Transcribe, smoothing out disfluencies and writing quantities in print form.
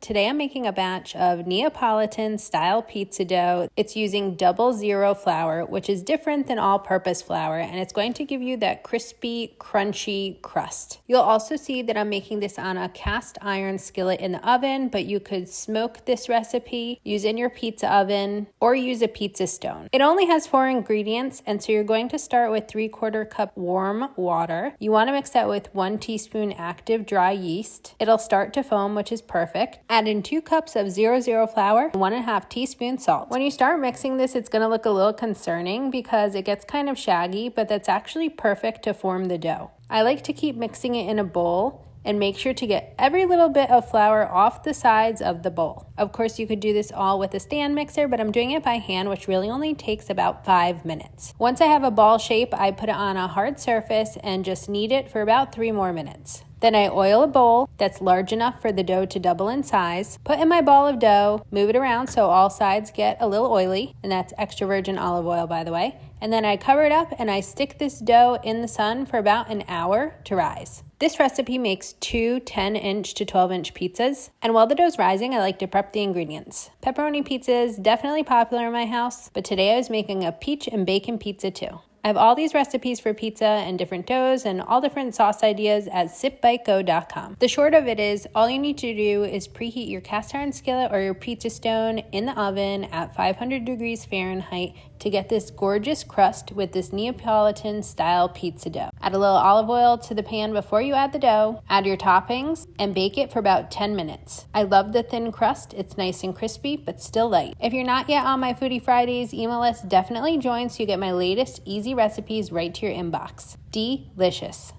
Today I'm making a batch of Neapolitan-style pizza dough. It's using 00 flour, which is different than all-purpose flour, and it's going to give you that crispy, crunchy crust. You'll also see that I'm making this on a cast iron skillet in the oven, but you could smoke this recipe, use in your pizza oven, or use a pizza stone. It only has 4 ingredients, and so you're going to start with 3/4 cup warm water. You want to mix that with 1 teaspoon active dry yeast. It'll start to foam, which is perfect. Add in 2 cups of 00 flour and 1.5 teaspoons salt. When you start mixing this, it's going to look a little concerning because it gets kind of shaggy, but that's actually perfect to form the dough. I like to keep mixing it in a bowl and make sure to get every little bit of flour off the sides of the bowl. Of course, you could do this all with a stand mixer, but I'm doing it by hand, which really only takes about 5 minutes. Once I have a ball shape, I put it on a hard surface and just knead it for about 3 more minutes. Then I oil a bowl that's large enough for the dough to double in size. Put in my ball of dough, move it around so all sides get a little oily, and that's extra virgin olive oil, by the way. And then I cover it up and I stick this dough in the sun for about an hour to rise. This recipe makes 2 10-inch to 12-inch pizzas. And while the dough's rising, I like to prep the ingredients. Pepperoni pizza is definitely popular in my house, but today I was making a peach and bacon pizza too. I have all these recipes for pizza and different doughs and all different sauce ideas at sipbitego.com. The short of it is, all you need to do is preheat your cast iron skillet or your pizza stone in the oven at 500 degrees Fahrenheit to get this gorgeous crust with this Neapolitan-style pizza dough. Add a little olive oil to the pan before you add the dough, add your toppings, and bake it for about 10 minutes. I love the thin crust. It's nice and crispy, but still light. If you're not yet on my Foodie Fridays email list, definitely join so you get my latest easy recipes right to your inbox. Delicious.